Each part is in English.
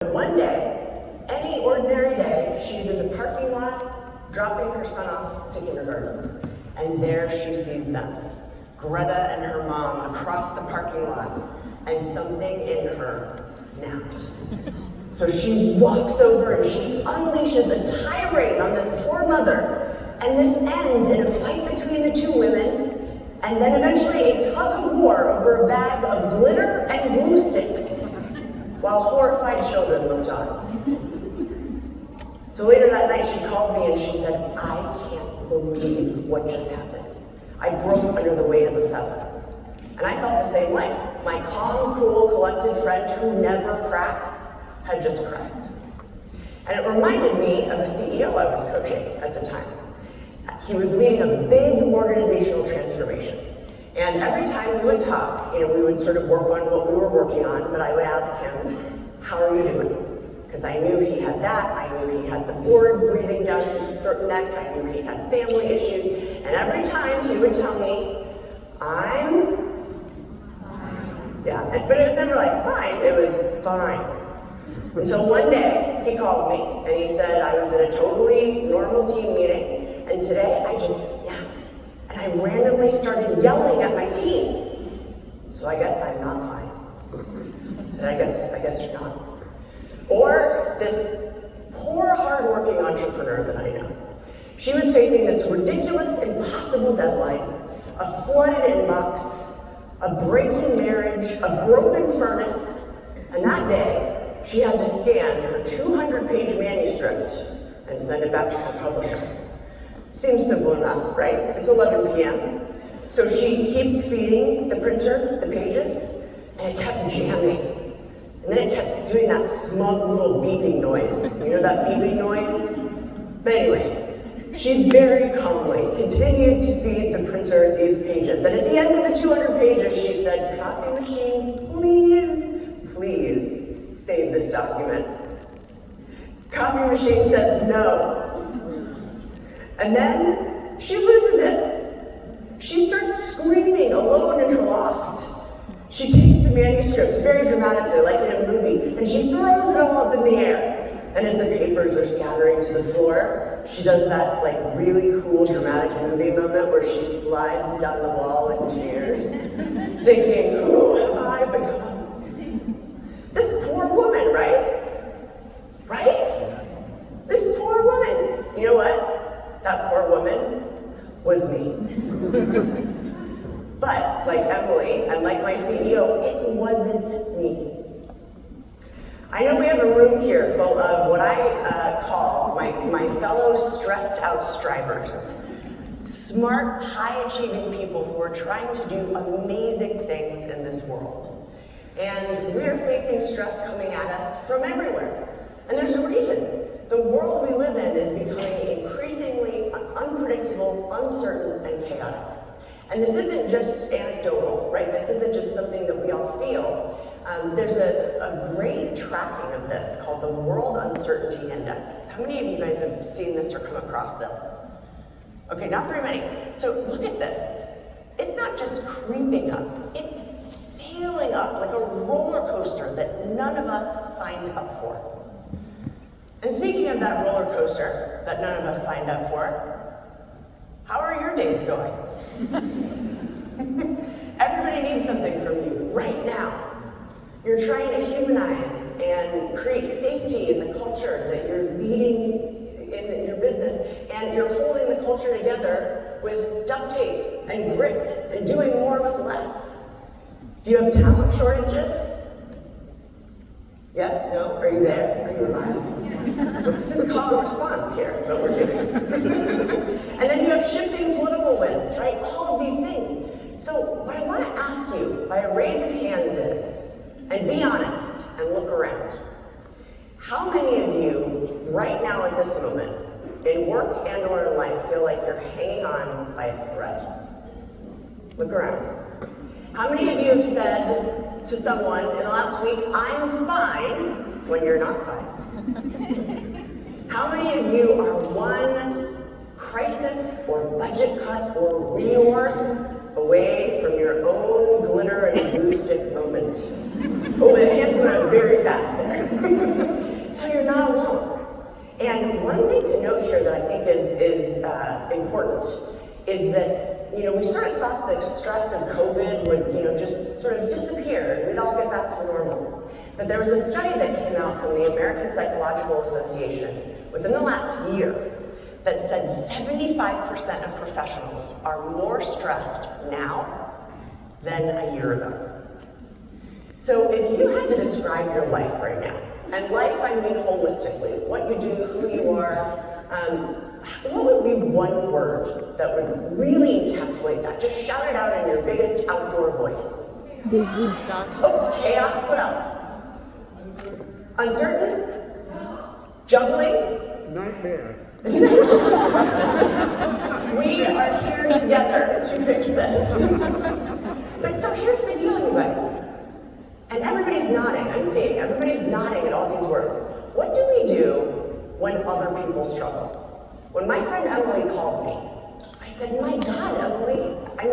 One day, any ordinary day, she's in the parking lot, dropping her son off to kindergarten. And there she sees them, Greta and her mom across the parking lot, and something in her snapped. So she walks over and she unleashes a tirade on this poor mother, and this ends in a fight between the two women, and then eventually a tug of war over a bag of glitter and glue sticks, while horrified children looked on. So later that night she called me and she said, I can't believe what just happened. I broke under the weight of a feather. And I felt the same way. My calm, cool, collected friend who never cracks had just cracked. And it reminded me of a CEO I was coaching at the time. He was leading a big organizational transformation. And every time we would talk, we would sort of work on what we were working on, but I would ask him, how are you doing? Because I knew he had that, I knew he had the board breathing down his neck, I knew he had family issues, and every time he would tell me, but it was never like fine, it was fine. Until one day, he called me, and he said I was in a totally normal team meeting, and today I just snapped. And I randomly started yelling at my team. So I guess I'm not fine. So I guess you're not. Or this poor, hardworking entrepreneur that I know. She was facing this ridiculous, impossible deadline, a flooded inbox, a breaking marriage, a broken furnace, and that day, she had to scan her 200-page manuscript and send it back to her publisher. Seems simple enough, right? It's 11 p.m. So she keeps feeding the printer the pages, and it kept jamming. And then it kept doing that smug little beeping noise. You know that beeping noise? But anyway, she very calmly continued to feed the printer these pages. And at the end of the 200 pages, she said, copy machine, please save this document. Copy machine says no. And then she loses it. She starts screaming alone in her loft. She takes the manuscript very dramatically, like in a movie, and she throws it all up in the air. And as the papers are scattering to the floor, she does that really cool dramatic movie moment where she slides down the wall in tears, thinking, who have I become? This poor woman, right? Right? This poor woman. You know what? That poor woman was me. But, like Emily, and like my CEO, it wasn't me. I know we have a room here full of what I call my fellow stressed out strivers. Smart, high-achieving people who are trying to do amazing things in this world. And we're facing stress coming at us from everywhere. And there's a reason. The world we live in is becoming increasingly unpredictable, uncertain, and chaotic. And this isn't just anecdotal, right? This isn't just something that we all feel. There's a great tracking of this called the World Uncertainty Index. How many of you guys have seen this or come across this? Okay, not very many. So look at this. It's not just creeping up, it's sailing up like a roller coaster that none of us signed up for. And speaking of that roller coaster that none of us signed up for, how are your days going? Everybody needs something from you right now. You're trying to humanize and create safety in the culture that you're leading in your business, and you're holding the culture together with duct tape and grit and doing more with less. Do you have talent shortages? Yes? No? Are you there? Are you alive? This is call and response here, but we're doing it. And then you have shifting political winds, right? All of these things. So what I want to ask you by a raise of hands is, and be honest and look around, how many of you right now at this moment, in work and or in life, feel like you're hanging on by a thread? Look around. How many of you have said to someone in the last week, I'm fine, when you're not fine? How many of you are one crisis or budget cut or reorg away from your own glitter and glue stick moment? Oh, the hands went up very fast there. So you're not alone. And one thing to note here that I think is important is that, we sort of thought the stress of COVID would, just sort of disappear and we'd all get back to normal. But there was a study that came out from the American Psychological Association within the last year that said 75% of professionals are more stressed now than a year ago. So if you had to describe your life right now, and life I mean holistically, what you do, who you are, what would be one word that would really encapsulate that? Just shout it out in your biggest outdoor voice. Busy. Oh, chaos, what else? Uncertain? Juggling? Nightmare. We are here together to fix this. But so here's the deal, you guys. And everybody's nodding, I'm seeing, everybody's nodding at all these words. What do we do when other people struggle? When my friend Emily called me, I said, my God, Emily, I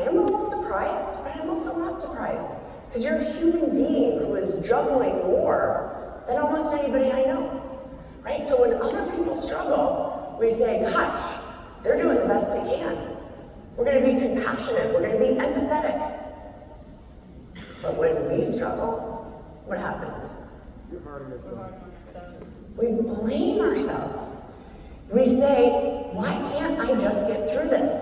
am a little surprised, but I'm also not surprised. Because you're a human being who is juggling more than almost anybody I know. Right? So when other people struggle, we say, gosh, they're doing the best they can. We're going to be compassionate, we're going to be empathetic. But when we struggle, what happens? You're hard on yourself. We blame ourselves. We say, why can't I just get through this?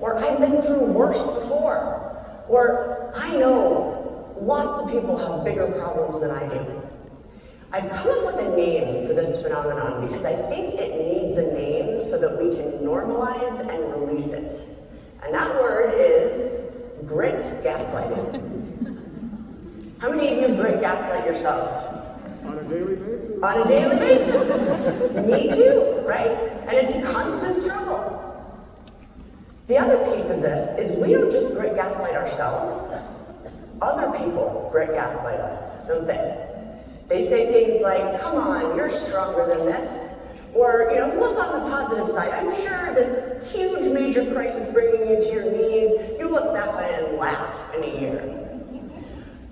Or I've been through worse before. Or I know lots of people have bigger problems than I do. I've come up with a name for this phenomenon because I think it needs a name so that we can normalize and release it. And that word is grit gaslighting. How many of you grit gaslight yourselves? On a daily basis. On a daily basis. Me too, right? And it's a constant struggle. The other piece of this is we don't just grit gaslight ourselves. Other people grit gaslight us, don't they? They say things like, come on, you're stronger than this. Or, look on the positive side. I'm sure this huge major crisis bringing you to your knees, you look back on it and laugh in a year.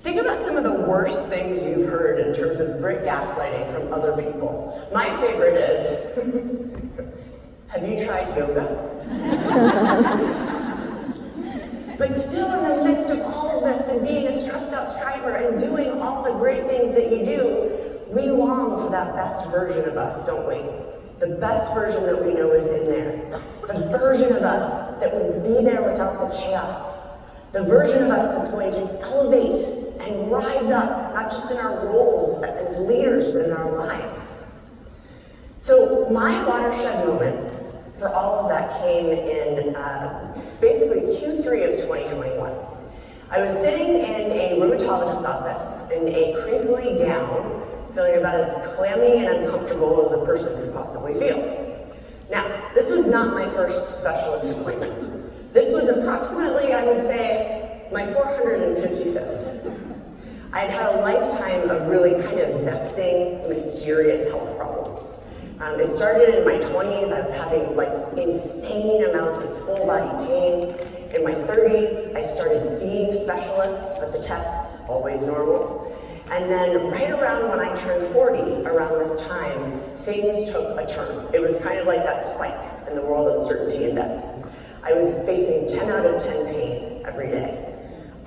Think about some of the worst things you've heard in terms of grit gaslighting from other people. My favorite is, have you tried yoga? But still in the midst of all of this and being a stressed out striver and doing all the great things that you do, we long for that best version of us, don't we? The best version that we know is in there. The version of us that will be there without the chaos. The version of us that's going to elevate and rise up, not just in our roles as leaders, but in our lives. So my watershed moment for all of that came in basically Q3 of 2021. I was sitting in a rheumatologist's office in a crinkly gown, feeling about as clammy and uncomfortable as a person could possibly feel. Now, this was not my first specialist appointment. This was approximately, I would say, my 455th. I'd had a lifetime of really kind of vexing, mysterious health problems. It started in my 20s. I was having insane amounts of full body pain. In my 30s, I started seeing specialists, but the tests, always normal. And then right around when I turned 40, around this time, things took a turn. It was kind of like that spike in the world uncertainty index. I was facing 10 out of 10 pain every day.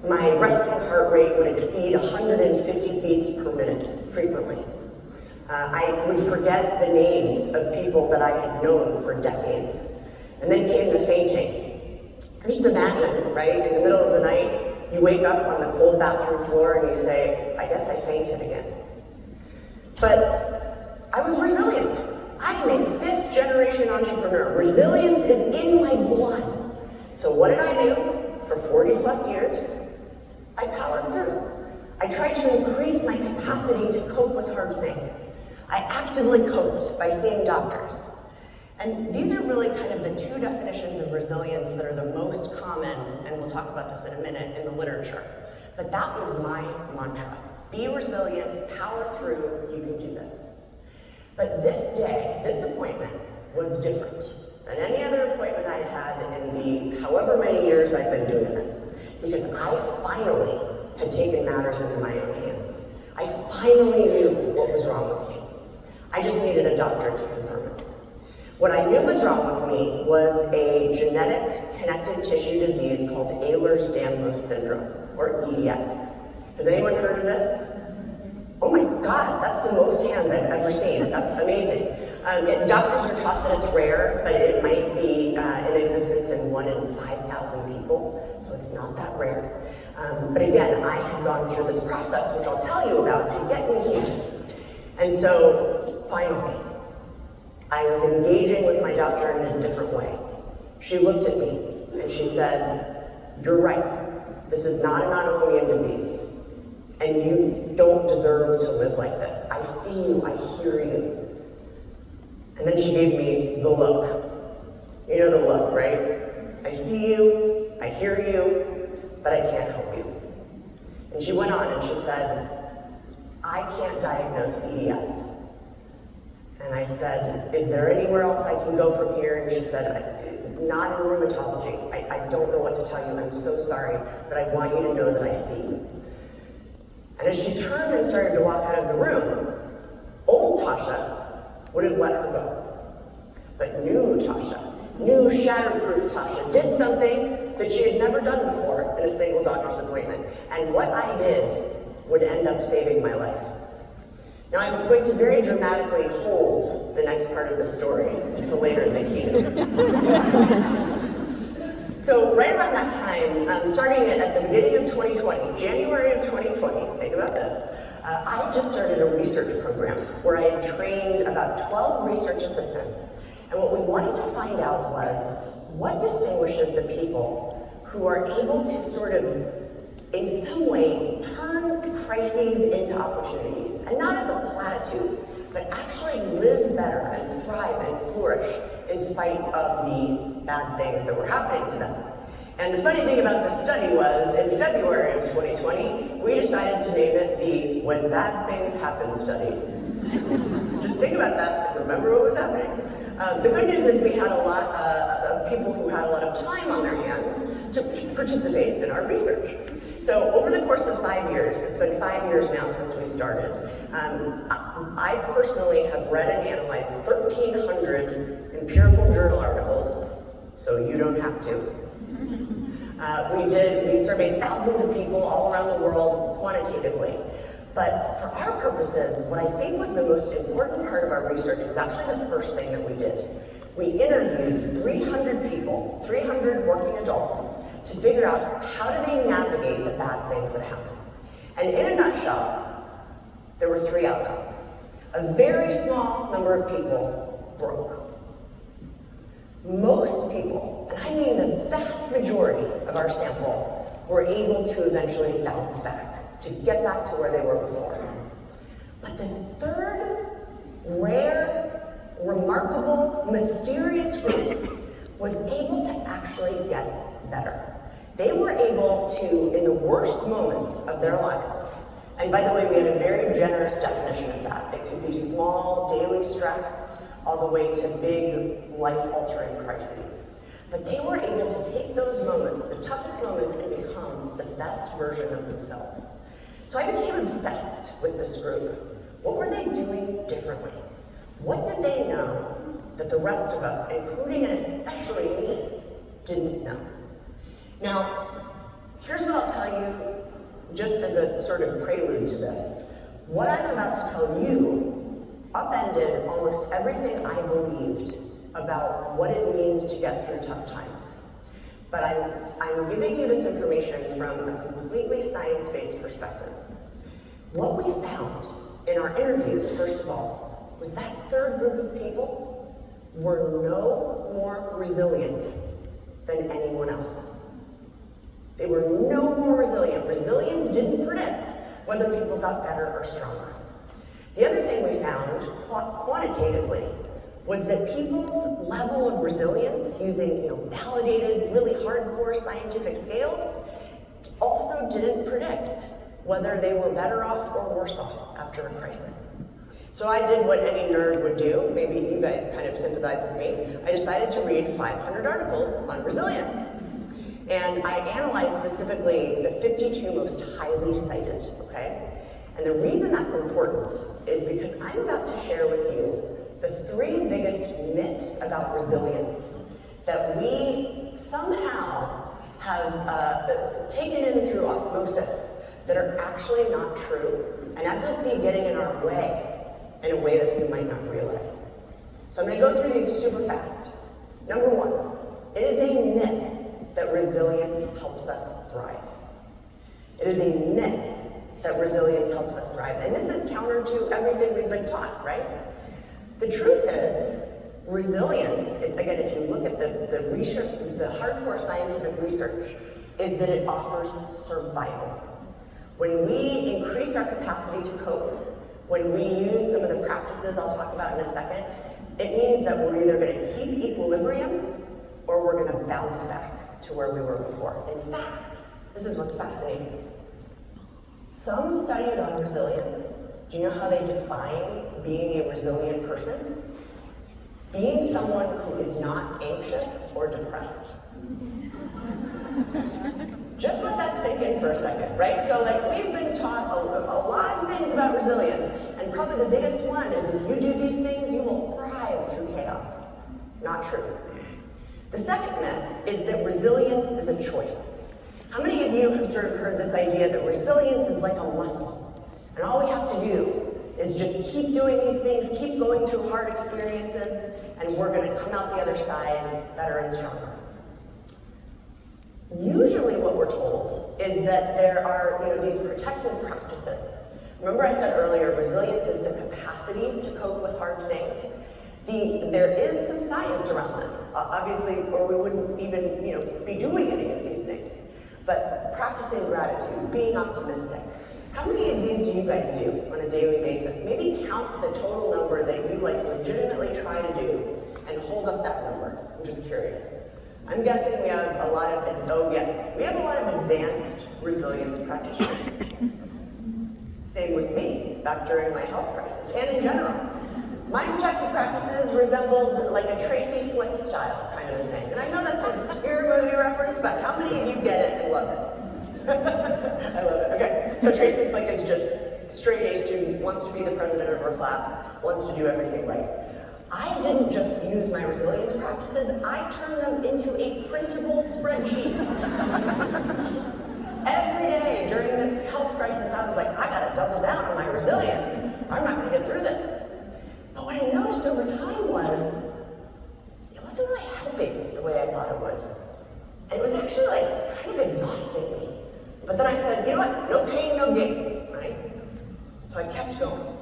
My resting heart rate would exceed 150 beats per minute frequently. I would forget the names of people that I had known for decades. And then came the fainting. Just imagine, right, in the middle of the night, you wake up on the cold bathroom floor and you say, I guess I fainted again. But I was resilient. I am a fifth-generation entrepreneur. Resilience is in my blood. So what did I do for 40 plus years? I powered through. I tried to increase my capacity to cope with hard things. I actively coped by seeing doctors. And these are really kind of the two definitions of resilience that are the most common, and we'll talk about this in a minute, in the literature. But that was my mantra. Be resilient, power through, you can do this. But this day, this appointment was different than any other appointment I'd had in the however many years I've been doing this. Because I finally had taken matters into my own hands. I finally knew what was wrong with me. I just needed a doctor to confirm it. What I knew was wrong with me was a genetic connective tissue disease called Ehlers-Danlos syndrome, or EDS. Has anyone heard of this? Oh my God, that's the most hands I've ever seen. That's amazing. Doctors are taught that it's rare, but it might be in existence in 1 in 5,000 people, so it's not that rare. But again, I had gone through this process, which I'll tell you about, to get me here. And so, finally, I was engaging with my doctor in a different way. She looked at me and she said, "You're right. This is not an autoimmune disease. And you don't deserve to live like this. I see you, I hear you." And then she gave me the look. You know the look, right? I see you, I hear you, but I can't help you. And she went on and she said, "I can't diagnose EDS." And I said, "Is there anywhere else I can go from here?" And she said, "Not in rheumatology. I don't know what to tell you. I'm so sorry, but I want you to know that I see you." And as she turned and started to walk out of the room, old Tasha would have let her go. But new Tasha, new Shatterproof Tasha, did something that she had never done before in a single doctor's appointment. And what I did would end up saving my life. Now I'm going to very dramatically hold the next part of the story until later in the keynote. So right around that time, starting at the beginning of 2020, January of 2020, think about this, I had just started a research program where I had trained about 12 research assistants. And what we wanted to find out was what distinguishes the people who are able to sort of, in some way, turn crises into opportunities. And not as a platitude, but actually live better and thrive and flourish in spite of the bad things that were happening to them. And the funny thing about this study was, in February of 2020, we decided to name it the When Bad Things Happen study. Just think about that and remember what was happening. The good news is we had a lot of people who had a lot of time on their hands to participate in our research. So over the course of 5 years, it's been 5 years now since we started, I personally have read and analyzed 1,300 empirical journal articles, so you don't have to. We surveyed thousands of people all around the world quantitatively. But for our purposes, what I think was the most important part of our research was actually the first thing that we did. We interviewed 300 people, 300 working adults, to figure out how do they navigate the bad things that happen. And in a nutshell, there were 3 outcomes. A very small number of people broke. Most people, and I mean the vast majority of our sample, were able to eventually bounce back, to get back to where they were before. But this third, rare, remarkable, mysterious group was able to actually get better. They were able to, in the worst moments of their lives, and by the way, we had a very generous definition of that. It could be small daily stress, all the way to big life-altering crises. But they were able to take those moments, the toughest moments, and become the best version of themselves. So I became obsessed with this group. What were they doing differently? What did they know that the rest of us, including and especially me, didn't know? Now, here's what I'll tell you, just as a sort of prelude to this. What I'm about to tell you upended almost everything I believed about what it means to get through tough times. But I'm giving you this information from a completely science-based perspective. What we found in our interviews, first of all, was that third group of people were no more resilient than anyone else. They were no more resilient. Resilience didn't predict whether people got better or stronger. The other thing we found quantitatively was that people's level of resilience using validated, really hardcore scientific scales also didn't predict whether they were better off or worse off after a crisis. So I did what any nerd would do, maybe you guys kind of sympathize with me. I decided to read 500 articles on resilience. And I analyzed specifically the 52 most highly cited, okay? And the reason that's important is because I'm about to share with you the 3 biggest myths about resilience that we somehow have taken in through osmosis that are actually not true, and as you'll see, getting in our way in a way that we might not realize. So I'm going to go through these super fast. Number 1, it is a myth that resilience helps us thrive. It is a myth that resilience helps us thrive, and this is counter to everything we've been taught, right? The truth is, resilience, again, if you look at the research, the hardcore scientific research, is that it offers survival. When we increase our capacity to cope, when we use some of the practices I'll talk about in a second, it means that we're either going to keep equilibrium or we're going to bounce back to where we were before. In fact, this is what's fascinating. Some studies on resilience, do you know how they define being a resilient person? Being someone who is not anxious or depressed. Just let that sink in for a second, right? So we've been taught a lot of things about resilience, and probably the biggest one is if you do these things, you will thrive through chaos. Not true. The second myth is that resilience is a choice. How many of you have sort of heard this idea that resilience is like a muscle, and all we have to do is just keep doing these things, keep going through hard experiences, and we're going to come out the other side better and stronger. Usually what we're told is that there are these protective practices. Remember I said earlier, resilience is the capacity to cope with hard things. There is some science around this, obviously, or we wouldn't even be doing any of these things. But practicing gratitude, being optimistic. How many of these do you guys do on a daily basis? Maybe count the total number that you legitimately try to do and hold up that number. I'm just curious. I'm guessing we have a lot of, we have a lot of advanced resilience practitioners. Same with me, back during my health crisis, and in general. My protective practices resembled like a Tracy Flick style kind of a thing. And I know that's an obscure movie reference, but how many of you get it and love it? I love it. Okay, so Tracy Flick is just straight A student, wants to be the president of her class, wants to do everything right. I didn't just use my resilience practices, I turned them into a printable spreadsheet. Every day during this health crisis, I was like, I gotta double down on my resilience. I'm not gonna get through this. But what I noticed over time was, it wasn't really helping the way I thought it would. And it was actually kind of exhausting me. But then I said, you know what, no pain, no gain, right? So I kept going.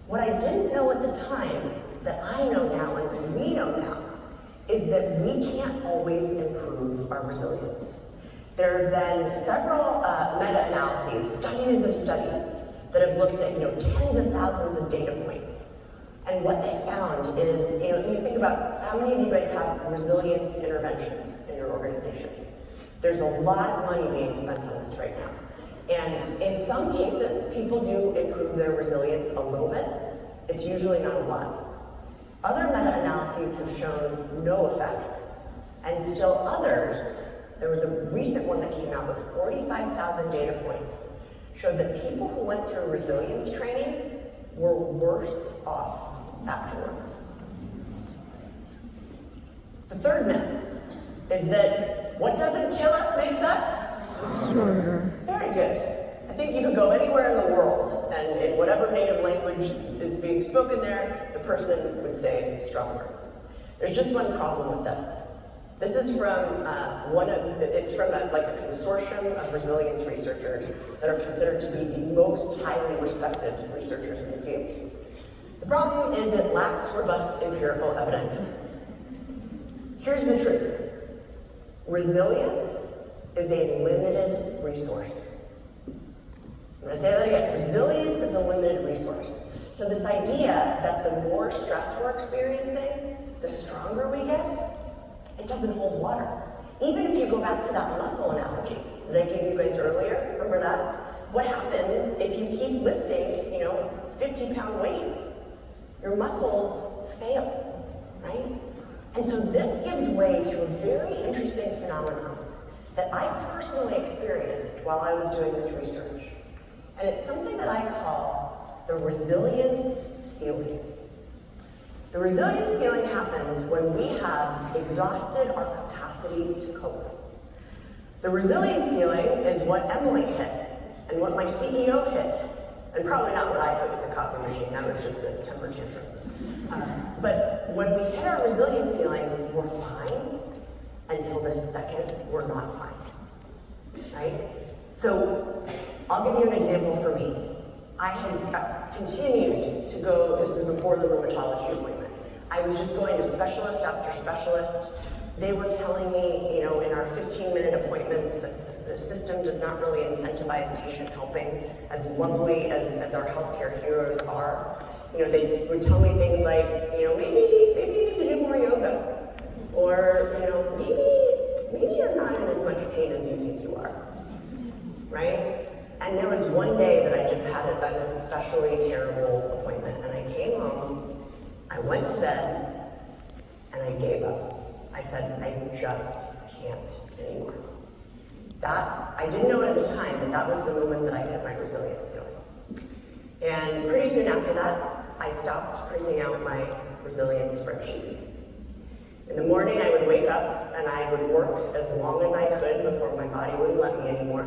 What I didn't know at the time, that I know now and that we know now, is that we can't always improve our resilience. There have been several meta-analyses, studies of studies, that have looked at tens of thousands of data points. And what they found is, you think about how many of you guys have resilience interventions in your organization. There's a lot of money being spent on this right now. And in some cases, people do improve their resilience a little bit. It's usually not a lot. Other meta-analyses have shown no effect. And still others, there was a recent one that came out with 45,000 data points, showed that people who went through resilience training were worse off afterwards. The third myth is that what doesn't kill us makes us stronger. Very good. I think you could go anywhere in the world, and in whatever native language is being spoken there, the person would say stronger. There's just one problem with this. This is from a consortium of resilience researchers that are considered to be the most highly respected researchers in the field. The problem is it lacks robust empirical evidence. Here's the truth. Resilience is a limited resource. I'm going to say that again. Resilience is a limited resource. So this idea that the more stress we're experiencing, the stronger we get, it doesn't hold water. Even if you go back to that muscle analogy that I gave you guys earlier, remember that? What happens if you keep lifting, 50-pound weight? Your muscles fail, right? And so this gives way to a very interesting phenomenon that I personally experienced while I was doing this research. And it's something that I call the resilience ceiling. The resilience ceiling happens when we have exhausted our capacity to cope. The resilience ceiling is what Emily hit, and what my CEO hit, and probably not what I put with the coffee machine, that was just a temper tantrum. But when we hit our resilience ceiling, we're fine until the second we're not fine, right? So I'll give you an example for me. I had continued to go, this is before the rheumatology appointment. I was just going to specialist after specialist. They were telling me, in our 15-minute appointments that the system does not really incentivize patient helping, as lovely as our healthcare heroes are. They would tell me things like, maybe you need to do more yoga. Or, maybe you're not in as much pain as you think you are, right? And there was one day that I just had an especially terrible appointment, and I came home, I went to bed, and I gave up. I said, I just can't anymore. I didn't know it at the time, but that was the moment that I hit my resilience ceiling. And pretty soon after that, I stopped printing out my resilience spreadsheets. In the morning, I would wake up and I would work as long as I could before my body wouldn't let me anymore.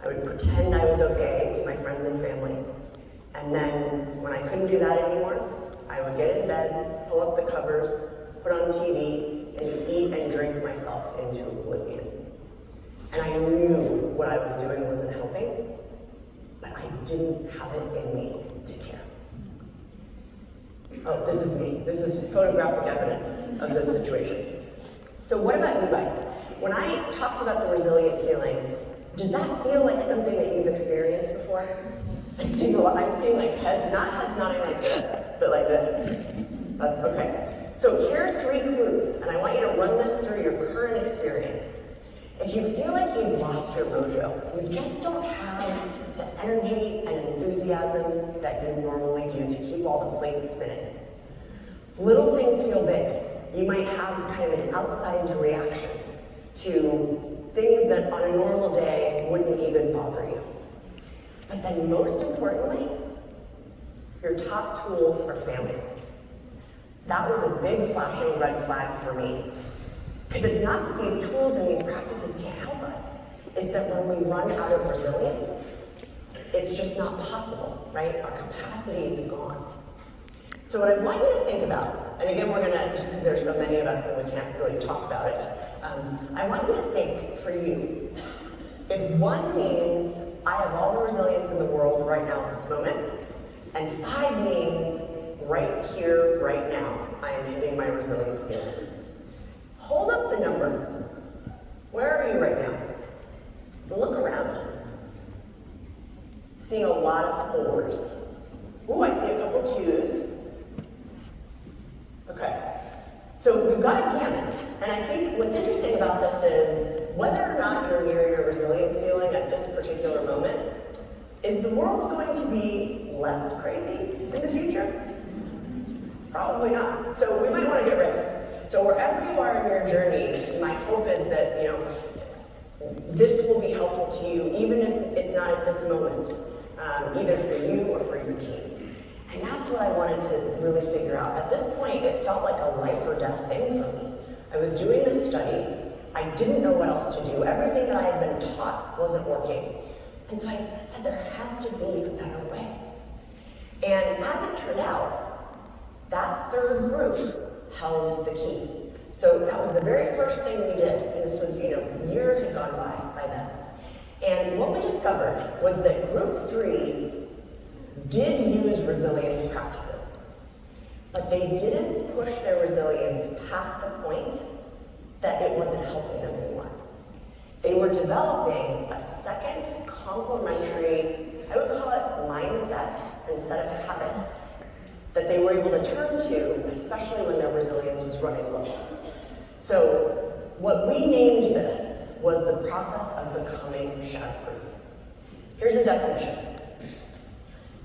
I would pretend I was okay to my friends and family. And then when I couldn't do that anymore, I would get in bed, pull up the covers, put on TV, and eat and drink myself into oblivion. And I knew what I was doing wasn't helping, but I didn't have it in me to care. Oh, this is me. This is photographic evidence of this situation. So what about you guys? When I talked about the resilience ceiling, does that feel like something that you've experienced before? I'm seeing like heads nodding like this, but like this. That's okay. So here are 3 clues, and I want you to run this through your current experience. If you feel like you've lost your mojo, you just don't have the energy and enthusiasm that you normally do to keep all the plates spinning. Little things feel big. You might have kind of an outsized reaction to things that on a normal day wouldn't even bother you. But then most importantly, your top tools are failing. That was a big flashing red flag for me. Because it's not that these tools and these practices can't help us. It's that when we run out of resilience, it's just not possible, right? Our capacity is gone. So what I want you to think about, and again, we're gonna, just because there's so many of us and we can't really talk about it, I want you to think for you, if 1 means I have all the resilience in the world right now at this moment, and 5 means right here, right now, I am hitting my resilience ceiling. Hold up the number. Where are you right now? Look around. Seeing a lot of 4s. Ooh, I see a couple 2s. Okay. So we've got a gamut. And I think what's interesting about this is whether or not you're near your resilience ceiling at this particular moment, is the world going to be less crazy in the future? Probably not. So we might want to get ready. So wherever you are in your journey, my hope is that, this will be helpful to you, even if it's not at this moment, either for you or for your team. And that's what I wanted to really figure out. At this point, it felt like a life or death thing for me. I was doing this study. I didn't know what else to do. Everything that I had been taught wasn't working. And so I said, there has to be a better way. And as it turned out, that 3rd group held the key. So that was the very first thing we did. And this was, a year had gone by then. And what we discovered was that group 3 did use resilience practices, but they didn't push their resilience past the point that it wasn't helping them anymore. They were developing a second complementary, I would call it mindset and set of habits that they were able to turn to, especially when their resilience was running low. So what we named this was the process of becoming shatterproof. Here's a definition.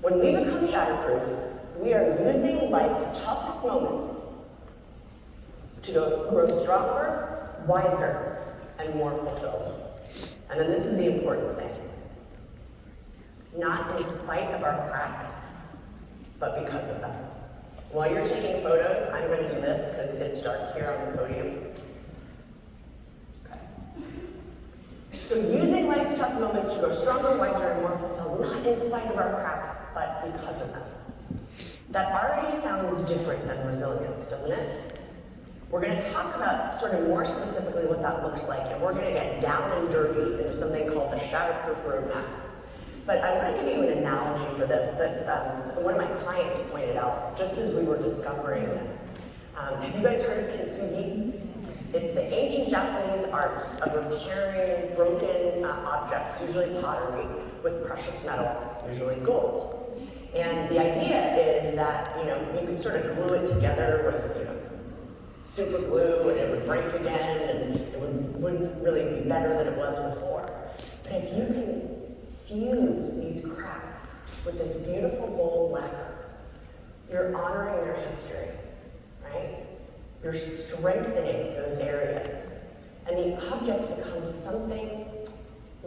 When we become shatterproof, we are using life's toughest moments to grow stronger, wiser, and and more fulfilled. And then this is the important thing. Not in spite of our cracks, but because of them. While you're taking photos, I'm going to do this because it's dark here on the podium. Okay. So using life's tough moments to grow stronger, wiser, and more fulfilled, not in spite of our cracks, but because of them. That already sounds different than resilience, doesn't it? We're going to talk about sort of more specifically what that looks like, and we're going to get down and dirty into something called the Shatterproof roadmap. But I want to give you an analogy for this that one of my clients pointed out just as we were discovering this. Have you guys heard of kintsugi? It's the ancient Japanese art of repairing broken objects, usually pottery, with precious metal, usually gold. And the idea is that, you could sort of glue it together with, super glue, and it would break again, and it wouldn't really be better than it was before. But if you can fuse these cracks with this beautiful gold lacquer, you're honoring their history, right? You're strengthening those areas. And the object becomes something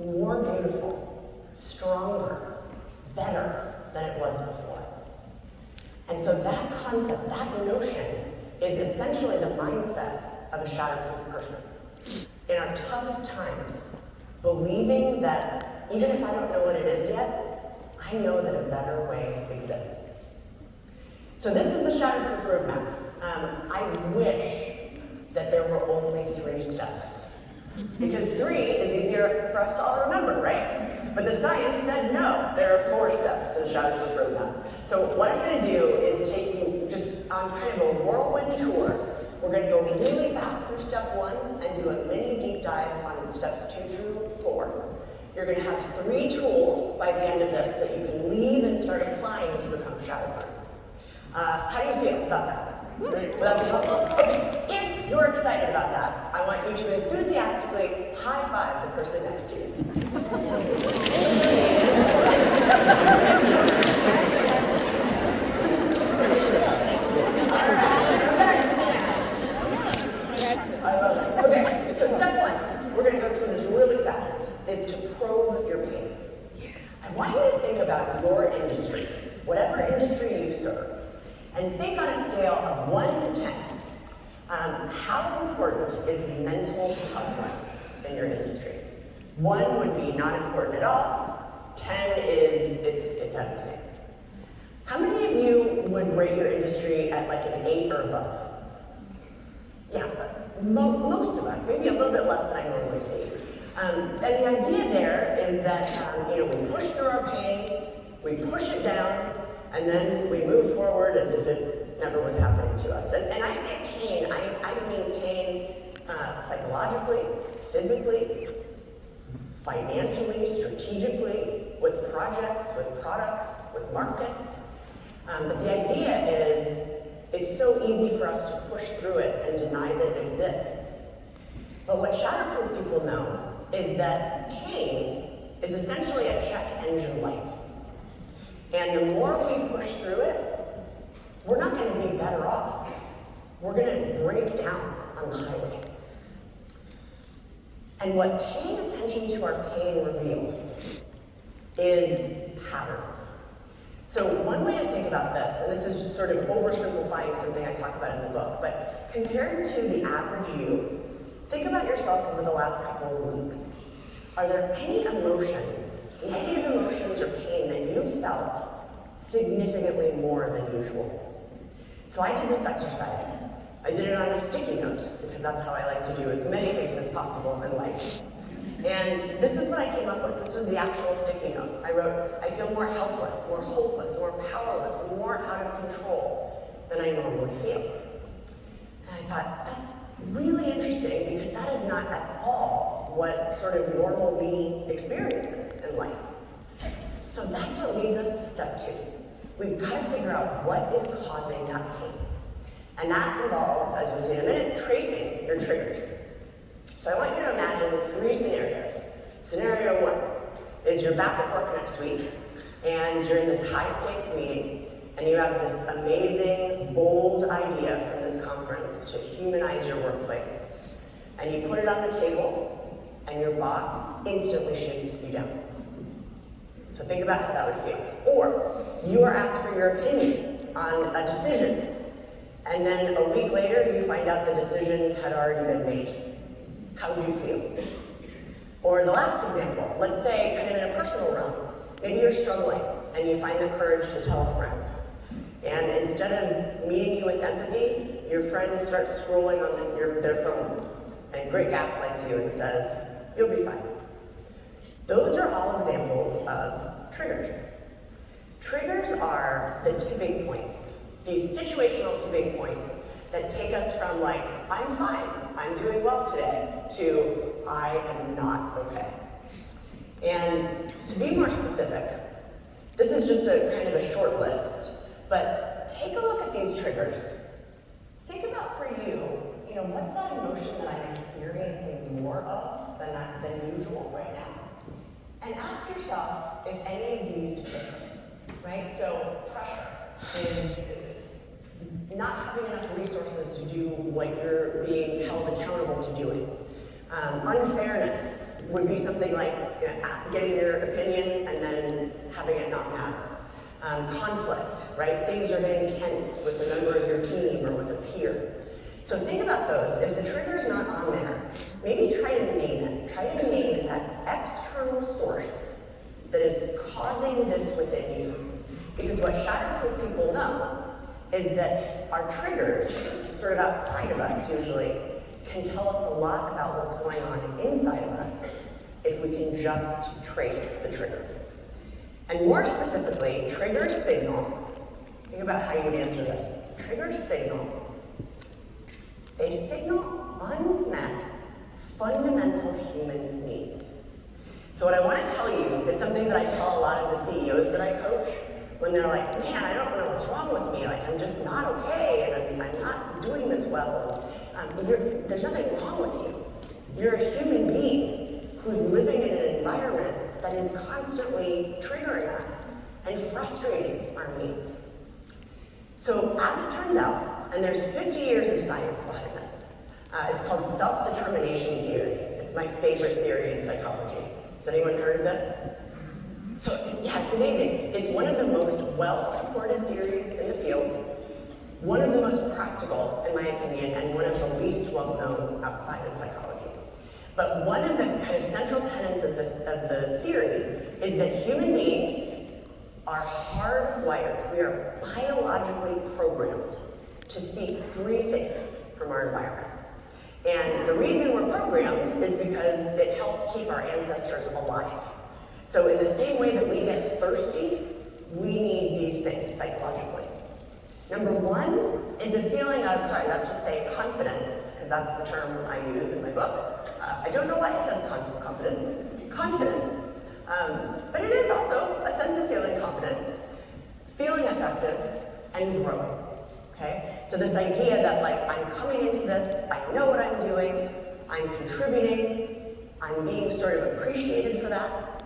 more beautiful, stronger, better than it was before. And so that concept, that notion, is essentially the mindset of a shatterproof person. In our toughest times, believing that even if I don't know what it is yet, I know that a better way exists. So this is the Shatterproof roadmap. I wish that there were only 3 steps. Because 3 is easier for us to all remember, right? But the science said no, there are 4 steps to the Shatterproof roadmap. So what I'm going to do is take you just on kind of a whirlwind tour. We're going to go really fast through step 1 and do a mini deep dive on steps 2 through 4. You're going to have 3 tools by the end of this that you can leave and start applying to become shatterproof. How do you feel about that? Great. Will that be helpful? Okay. If you're excited about that, I want you to enthusiastically high-five the person next to you. I love it. Okay, so step 1, we're going to go through this really fast, is to probe your pain. I want you to think about your industry, whatever industry you serve, and think on a scale of 1 to 10. How important is mental toughness in your industry? 1 would be not important at all. 10 is it's everything. How many of you would rate your industry at like an 8 or above? Yeah, most of us, maybe a little bit less than I normally see. And the idea there is that we push through our pain, we push it down, and then we move forward as if it never was happening to us. And I say pain, I mean pain psychologically, physically, financially, strategically, with projects, with products, with markets. But the idea is it's so easy for us to push through it and deny that it exists. But what Shatterproof people know is that pain is essentially a check engine light. And the more we push through it, we're not going to be better off. We're going to break down on the highway. And what paying attention to our pain reveals is patterns. So one way to think about this, and this is just sort of oversimplifying something I talk about in the book, but compared to the average you, think about yourself over the last couple of weeks. Are there any emotions, negative emotions or pain that you felt significantly more than usual? So I did this exercise. I did it on a sticky note, because that's how I like to do as many things as possible in life. And this is what I came up with. This was the actual sticky note. I wrote, I feel more helpless, more hopeless, more powerless, more out of control than I normally feel. And I thought, that's really interesting, because that is not at all what sort of normal me experiences in life. So that's what leads us to step 2. We've got to figure out what is causing that pain. And that involves, as you'll see in a minute, tracing your triggers. So I want you to imagine 3 scenarios. Scenario 1 is you're back at work next week, and you're in this high-stakes meeting, and you have this amazing, bold idea from this conference to humanize your workplace. And you put it on the table, and your boss instantly shoots you down. So think about how that would feel. Or you are asked for your opinion on a decision, and then a week later you find out the decision had already been made. How would you feel? Or the last example, let's say kind of in a personal realm, maybe you're struggling and you find the courage to tell a friend. And instead of meeting you with empathy, your friend starts scrolling on their phone and great gaslights you and says, you'll be fine. Those are all examples of triggers. Triggers are the tipping points, these situational tipping points that take us from like, I'm fine, I'm doing well today, to I am not okay. And to be more specific, this is just a kind of a short list, but take a look at these triggers. Think about for you, what's that emotion that I'm experiencing more of than usual right now? And ask yourself if any of these fit, right? So pressure is not having enough resources to do what you're being held accountable to doing. Unfairness would be something like getting your opinion and then having it not matter. Conflict, right? Things are getting tense with a member of your team or with a peer. So think about those. If the trigger's not on there, maybe try to name it. Try to name that external source that is causing this within you. Because what Shatterproof people know is that our triggers, sort of outside of us usually, can tell us a lot about what's going on inside of us if we can just trace the trigger. And more specifically, triggers signal, think about how you would answer this. Triggers signal, they signal unmet, fundamental human needs. So what I want to tell you is something that I tell a lot of the CEOs that I coach when they're like, man, I don't know what's wrong with me. Like, I'm just not okay, and I'm not doing this well. There's nothing wrong with you. You're a human being who's living in an environment that is constantly triggering us and frustrating our needs. So as it turns out, and there's 50 years of science behind this, it's called self-determination theory. It's my favorite theory in psychology. Has anyone heard of this? So yeah, it's amazing. It's one of the most well-supported theories in the field, one of the most practical, in my opinion, and one of the least well-known outside of psychology. But one of the kind of central tenets of the theory is that human beings are hardwired. We are biologically programmed to seek three things from our environment. And the reason we're programmed is because it helped keep our ancestors alive. So in the same way that we get thirsty, we need these things psychologically. Number one is a feeling of, let's just say confidence, because that's the term I use in my book. I don't know why it says confidence. Confidence. But it is also a sense of feeling confident, feeling effective, and growing. Okay? So this idea that I'm coming into this, I know what I'm doing, I'm contributing, I'm being sort of appreciated for that.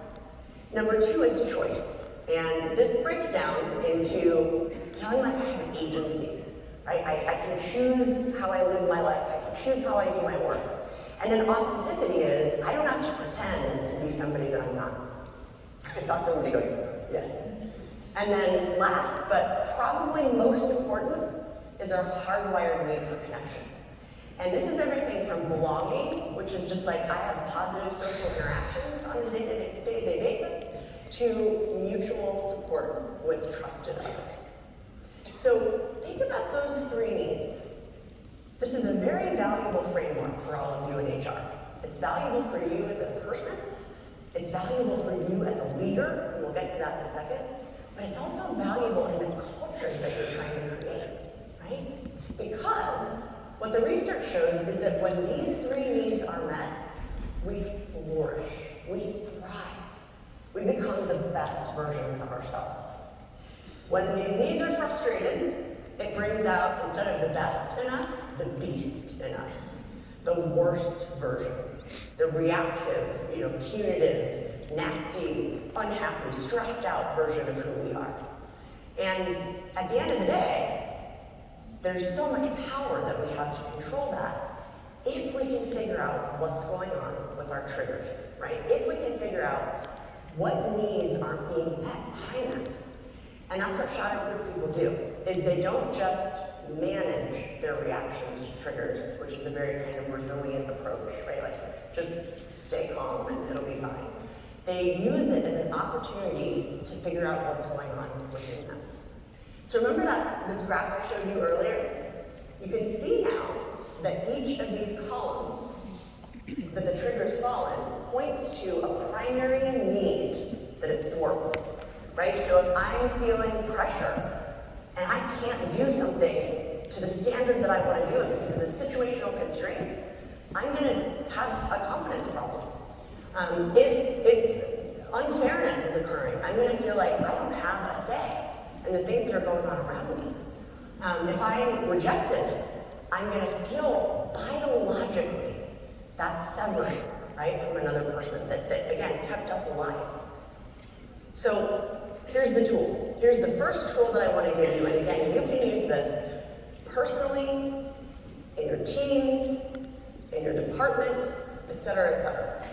Number two is choice. And this breaks down into feeling like I have agency. Right? I can choose how I live my life. I can choose how I do my work. And then authenticity is, I don't have to pretend to be somebody that I'm not. I saw somebody go, yes. And then last, but probably most important, is our hardwired need for connection. And this is everything from belonging, which is just I have positive social interactions on a day-to-day basis, to mutual support with trusted others. So think about those three needs. This is a very valuable framework for all of you in HR. It's valuable for you as a person, it's valuable for you as a leader, and we'll get to that in a second, but it's also valuable in the cultures that you're trying to create, right? Because what the research shows is that when these three needs are met, we flourish, we thrive, we become the best version of ourselves. When these needs are frustrated, it brings out, instead of the best in us, the beast in us, the worst version, the reactive, punitive, nasty, unhappy, stressed out version of who we are. And at the end of the day, there's so much power that we have to control that. if we can figure out what's going on with our triggers, right? If we can figure out what needs aren't being met behind them. And that's what Shatterproof people do, is they don't just manage their reactions to triggers, which is a very kind of resilient approach, right? Like, just stay calm and it'll be fine. They use it as an opportunity to figure out what's going on within them. So remember this graph I showed you earlier? You can see now that each of these columns that the triggers fall in points to a primary need that it thwarts, right? So if I'm feeling pressure and I can't do something to the standard that I want to do it because of the situational constraints, I'm going to have a confidence problem. If unfairness is occurring, I'm going to feel like I don't have a say in the things that are going on around me. If I'm rejected, I'm going to feel biologically that severing, right, from another person that again, kept us alive. So here's the tool. Here's the first tool that I want to give you, and again, you can use this personally, in your teams, in your department, et cetera, et cetera.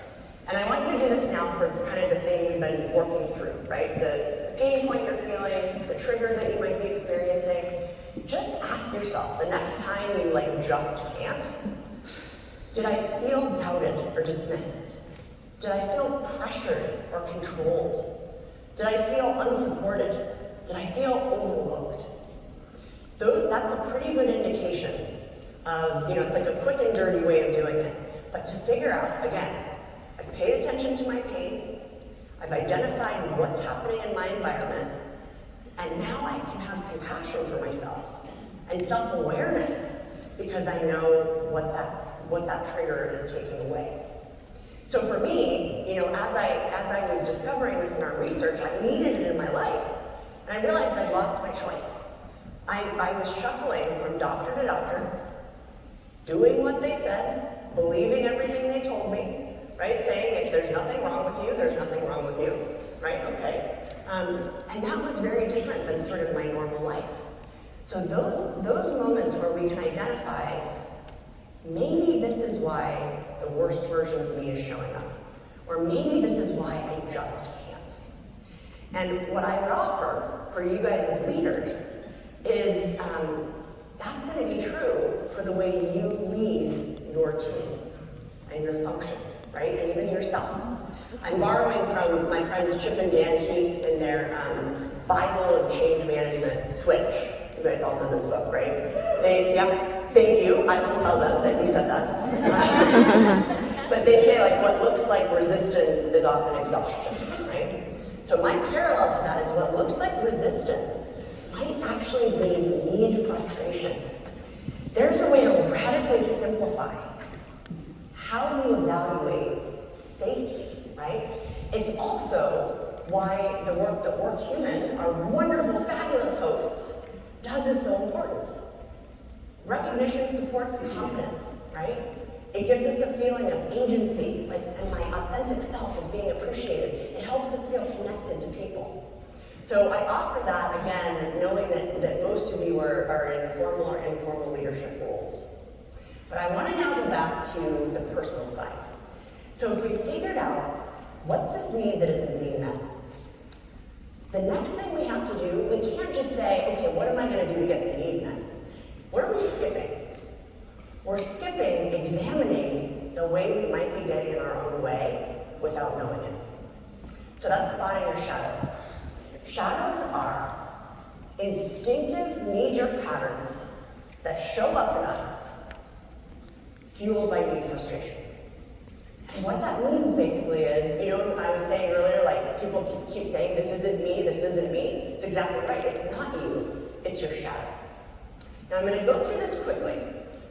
And I want you to do this now for kind of the thing you've been working through, right? The pain point you're feeling, the trigger that you might be experiencing. Just ask yourself, the next time you just can't, did I feel doubted or dismissed? Did I feel pressured or controlled? Did I feel unsupported? Did I feel overlooked? That's a pretty good indication of, it's like a quick and dirty way of doing it. But to figure out, again, I've paid attention to my pain, I've identified what's happening in my environment, and now I can have compassion for myself and self-awareness because I know what that trigger is taking away. So for me, as I was discovering this in our research, I needed it in my life, and I realized I'd lost my choice. I was shuffling from doctor to doctor, doing what they said, believing everything they told me, right? Saying, if there's nothing wrong with you, there's nothing wrong with you, right? Okay. And that was very different than sort of my normal life. So those moments where we can identify, maybe this is why the worst version of me is showing up, or maybe this is why I just can't. And what I would offer for you guys as leaders is that's going to be true for the way you lead your team and your function, right? And even yourself. I'm borrowing from my friends Chip and Dan Heath in their Bible of Change Management, Switch. You guys all know this book, right? Thank you. I will tell them that you said that. But they say, what looks like resistance is often exhaustion, right? So my parallel to that is what looks like resistance might actually be need frustration. There's a way to radically simplify how you evaluate safety, right? It's also why the work that Workhuman, our wonderful, fabulous hosts, does is so important. Recognition supports confidence, right? It gives us a feeling of agency, and my authentic self is being appreciated. It helps us feel connected to people. So I offer that, again, knowing that most of you are in formal or informal leadership roles. But I want to now go back to the personal side. So if we figured out what's this need that isn't being met, the next thing we have to do, we can't just say, okay, what am I going to do to get the need met? What are we skipping? We're skipping examining the way we might be getting in our own way without knowing it. So that's spotting your shadows. Shadows are instinctive knee-jerk patterns that show up in us, fueled by need frustration. And what that means basically is, I was saying earlier, people keep saying, this isn't me, this isn't me. It's exactly right, it's not you, it's your shadow. Now I'm going to go through this quickly,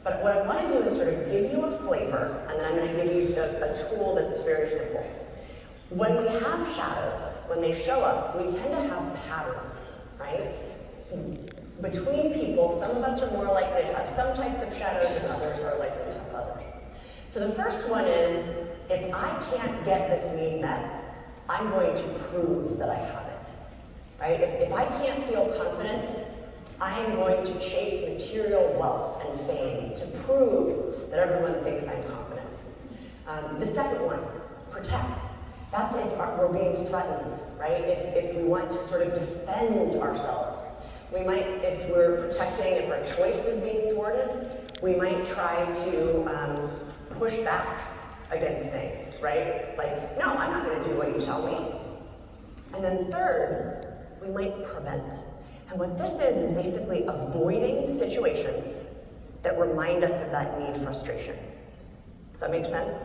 but what I want to do is sort of give you a flavor, and then I'm going to give you a tool that's very simple. When we have shadows, when they show up, we tend to have patterns, right? Between people, some of us are more likely to have some types of shadows and others are likely to have others. So the first one is, if I can't get this need met, I'm going to prove that I have it, right? If I can't feel confident, I am going to chase material wealth and fame to prove that everyone thinks I'm competent. The second one, protect. That's if we're being threatened, right? If we want to sort of defend ourselves. We might, if we're protecting, if our choice is being thwarted, we might try to push back against things, right? Like, no, I'm not gonna do what you tell me. And then third, we might prevent. And what this is basically avoiding situations that remind us of that need frustration. Does that make sense?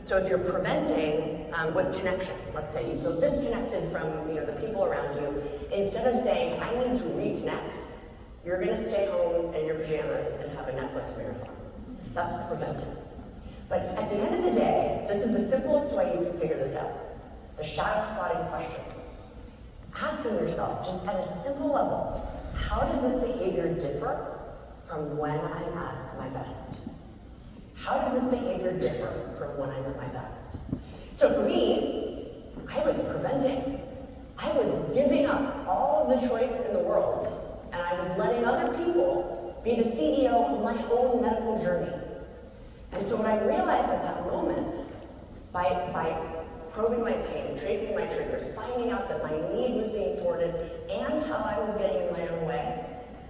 So if you're preventing with connection, let's say you feel disconnected from the people around you, instead of saying, I need to reconnect, you're gonna stay home in your pajamas and have a Netflix marathon. That's preventing. But at the end of the day, this is the simplest way you can figure this out. The shadow spotting question. Asking yourself, just at a simple level, how does this behavior differ from when I'm at my best? How does this behavior differ from when I'm at my best? So for me, I was preventing. I was giving up all of the choice in the world, and I was letting other people be the CEO of my own medical journey. And so what I realized at that moment, by probing my pain, tracing my triggers, finding out that my need was being thwarted, and how I was getting in my own way,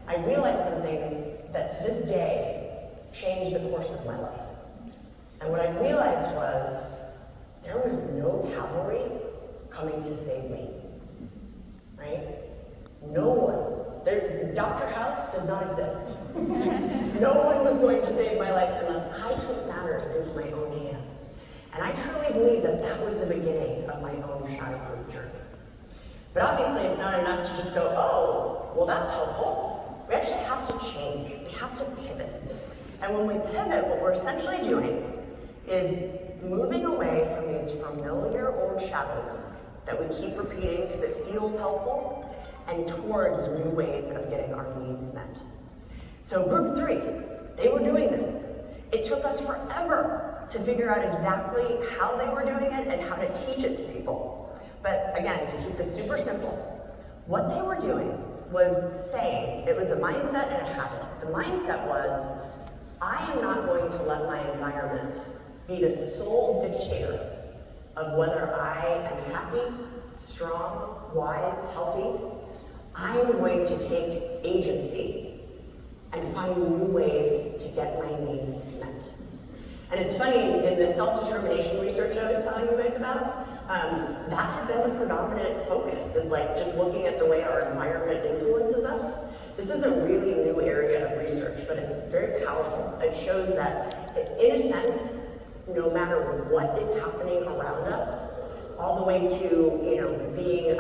I realized something that to this day changed the course of my life. And what I realized was, there was no cavalry coming to save me, right? No one. Dr. House does not exist. No one was going to save my life unless I took matters into my own hands. And I truly believe that that was the beginning of my own Shatterproof journey. But obviously it's not enough to just go, oh, well that's helpful. We actually have to change. We have to pivot. And when we pivot, what we're essentially doing is moving away from these familiar old shadows that we keep repeating because it feels helpful, and towards new ways of getting our needs met. So group 3, they were doing this. It took us forever to figure out exactly how they were doing it and how to teach it to people. But again, to keep this super simple, what they were doing was saying, it was a mindset and a habit. The mindset was, I am not going to let my environment be the sole dictator of whether I am happy, strong, wise, healthy. I am going to take agency and find new ways to get my needs met. And it's funny, in the self-determination research I was telling you guys about, that had been the predominant focus, is like just looking at the way our environment influences us. This is a really new area of research, but it's very powerful. It shows that, in a sense, no matter what is happening around us, all the way to being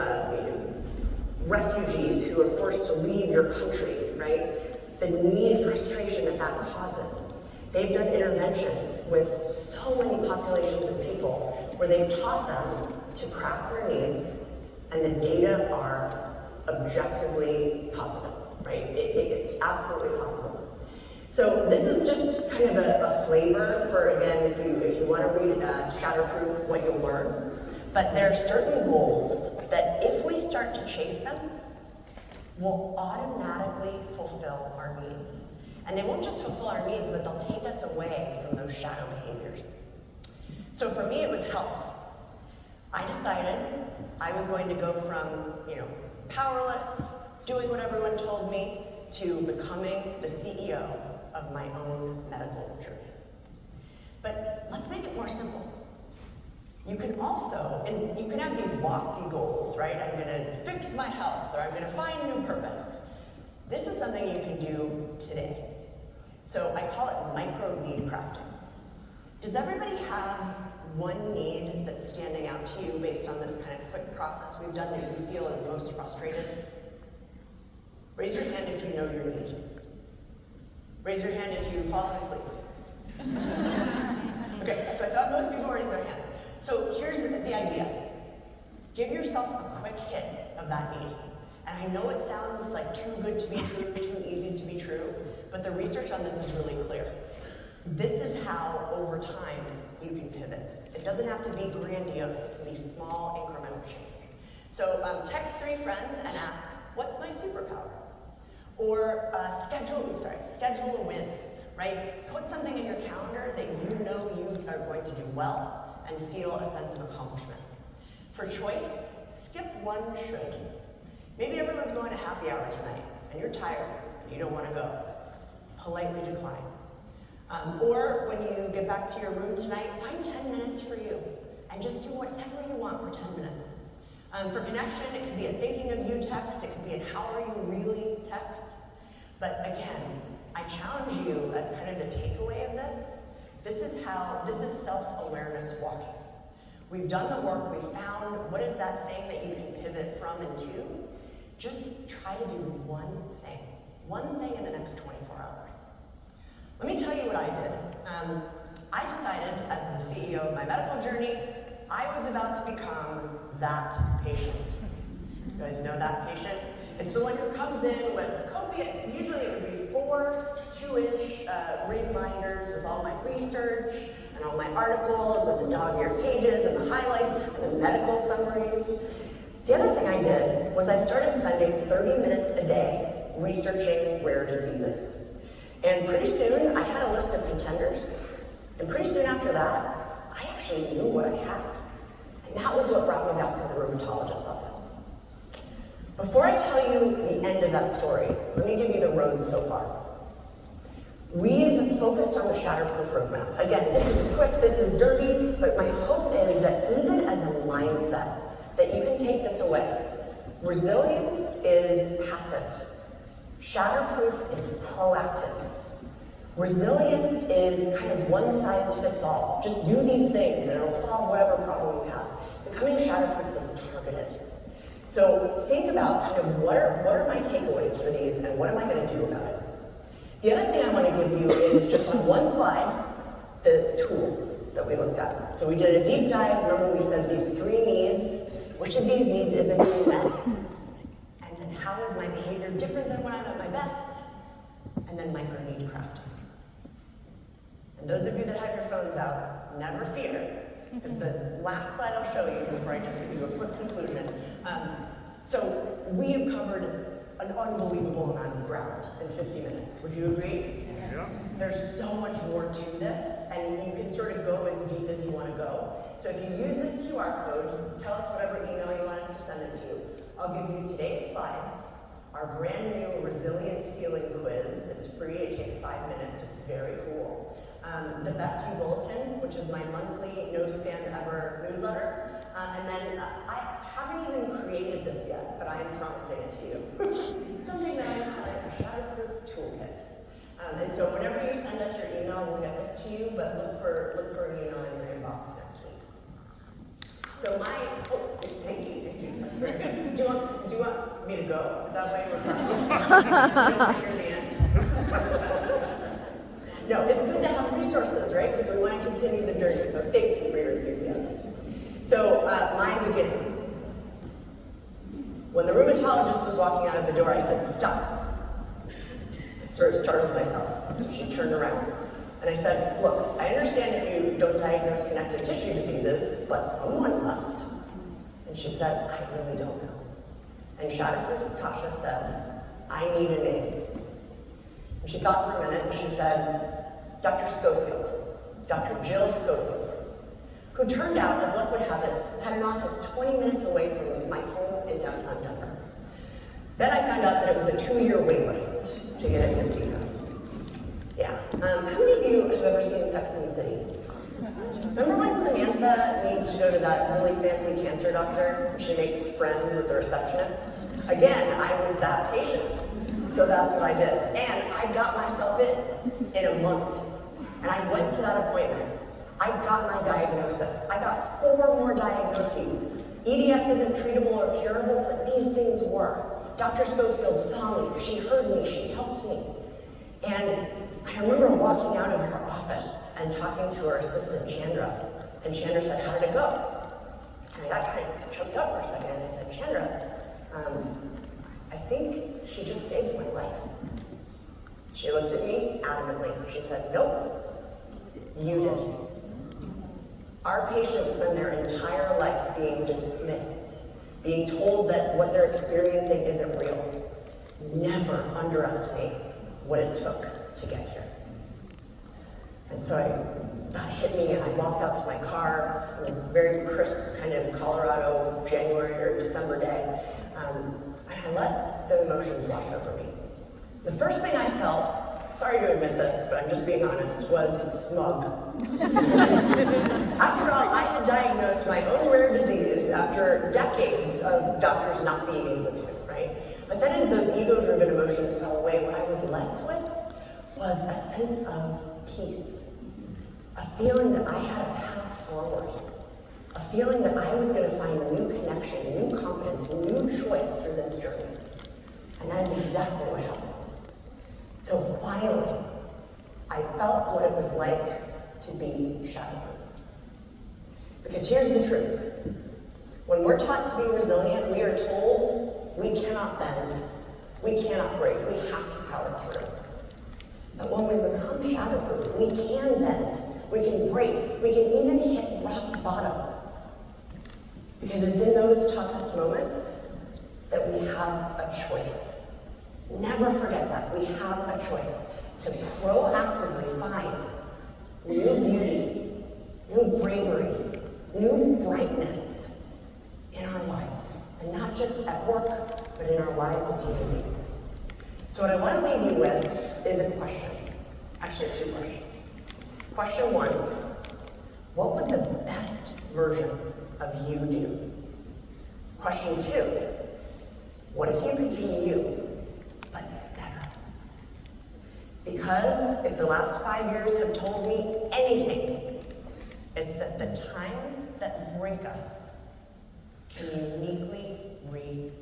refugees who are forced to leave your country, right? The need, frustration that causes. They've done interventions with so many populations of people where they've taught them to craft their needs, and the data are objectively positive, right? It's absolutely possible. So this is just kind of a flavor for, again, if you want to read Shatterproof, what you'll learn. But there are certain goals that if we start to chase them, will automatically fulfill our needs. And they won't just fulfill our needs, but they'll take us away from those shadow behaviors. So for me, it was health. I decided I was going to go from, powerless, doing what everyone told me, to becoming the CEO of my own medical journey. But let's make it more simple. You can also, and you can have these lofty goals, right? I'm gonna fix my health, or I'm gonna find a new purpose. This is something you can do today. So I call it micro need crafting. Does everybody have one need that's standing out to you based on this kind of quick process we've done that you feel is most frustrated? Raise your hand if you know your need. Raise your hand if you fall asleep. Okay, so I saw most people raise their hands. So here's the idea. Give yourself a quick hit of that need. And I know it sounds like too good to be true, too easy to be true, but the research on this is really clear. This is how, over time, you can pivot. It doesn't have to be grandiose, it can be small, incremental change. So text 3 friends and ask, what's my superpower? Or schedule a win, right? Put something in your calendar that you know you are going to do well and feel a sense of accomplishment. For choice, skip one should. Maybe everyone's going to happy hour tonight and you're tired and you don't want to go. Politely decline. Or when you get back to your room tonight, find 10 minutes for you and just do whatever you want for 10 minutes. For connection, it could be a thinking of you text, it could be a how are you really text. But again, I challenge you as kind of the takeaway of this. This is self-awareness walking. We've done the work, we found what is that thing that you can pivot from and to. Just try to do one thing in the next 24 hours. Let me tell you what I did. I decided, as the CEO of my medical journey, I was about to become that patient. You guys know that patient? It's the one who comes in with copious, usually it would be 4 2-inch ring binders with all my research and all my articles with the dog-eared pages and the highlights and the medical summaries. The other thing I did was I started spending 30 minutes a day researching rare diseases. And pretty soon, I had a list of contenders. And pretty soon after that, I actually knew what I had. And that was what brought me back to the rheumatologist's office. Before I tell you the end of that story, let me give you the road so far. We've focused on the Shatterproof roadmap. Again, this is quick, this is dirty, but my hope is that even as a mindset, that you can take this away. Resilience is passive. Shatterproof is proactive. Resilience is kind of one size fits all. Just do these things and it'll solve whatever problem you have. Becoming Shatterproof is targeted. So think about kind of what are my takeaways for these and what am I going to do about it. The other thing I want to give you is just on one slide, the tools that we looked at. So we did a deep dive. Remember we said these 3 needs. Which of these needs isn't being met? And then how is my behavior different than when I'm at my best? And then micro need crafting. And those of you that have your phones out, never fear, because the last slide I'll show you before I just give you a quick conclusion. So we have covered an unbelievable amount of ground in 50 minutes. Would you agree? Yeah. There's so much more to this, and you can sort of go as deep as you want to go. So if you use this QR code, tell us whatever email you want us to send it to. I'll give you today's slides, our brand new Resilience Ceiling Quiz. It's free, it takes 5 minutes, it's very cool. The Best You Bulletin, which is my monthly no spam ever newsletter. And then I haven't even created this yet, but I am promising it to you. Something that I'm calling a Shatterproof toolkit. And so whenever you send us your email, we'll get this to you, but look for an email in your inbox next week. So thank you, that's very good. Do you want me to go? Is that why you were coming? You don't want to hear the end? No, it's good to have resources, right? Because we want to continue the journey, so thank you for your enthusiasm. So, my beginning. When the rheumatologist was walking out of the door, I said, stop. I sort of startled myself. She turned around. And I said, look, I understand if you don't diagnose connective tissue diseases, but someone must. And she said, I really don't know. And Shatterproof's Tasha said, I need a name. And she thought for a minute and she said, Dr. Schofield, Dr. Jill Schofield, who turned out, as luck would have it, had an office 20 minutes away from my home in downtown Denver. Then I found out that it was a 2-year wait list to get in to see her. Yeah. How many of you have ever seen Sex and the City? Remember when Samantha needs to go to that really fancy cancer doctor and she makes friends with the receptionist? Again, I was that patient. So that's what I did. And I got myself in a month. And I went to that appointment. I got my diagnosis. I got 4 more diagnoses. EDS isn't treatable or curable, but these things were. Dr. Schofield saw me, she heard me, she helped me. And I remember walking out of her office and talking to her assistant, Chandra. And Chandra said, how did it go? And I got kind of choked up for a second, and I said, Chandra, I think she just saved my life. She looked at me adamantly. She said, nope, you did. Our patients spend their entire life being dismissed, being told that what they're experiencing isn't real. never underestimate what it took to get here. And so that hit me, and I walked out to my car. It was a very crisp kind of Colorado January or December day. And I let the emotions wash over me. The first thing I felt, sorry to admit this, but I'm just being honest, was smug. After all, I had diagnosed my own rare disease after decades of doctors not being able to, right? But then as those ego-driven emotions fell away, what I was left with was a sense of peace. A feeling that I had a path forward. A feeling that I was going to find a new connection, new confidence, new choice through this journey. And that is exactly what happened. So finally, I felt what it was like to be shatterproof. Because here's the truth. When we're taught to be resilient, we are told we cannot bend, we cannot break, we have to power through. But when we become shatterproof, we can bend, we can break, we can even hit rock bottom. Because it's in those toughest moments that we have a choice. Never forget that. We have a choice to proactively find new beauty, new bravery, new brightness in our lives. And not just at work, but in our lives as human beings. So what I want to leave you with is a question. Actually, two questions. Question one, what would the best version of you do? Question two, what if you could be you, but better? Because if the last 5 years have told me anything, it's that the times that break us can uniquely rewrite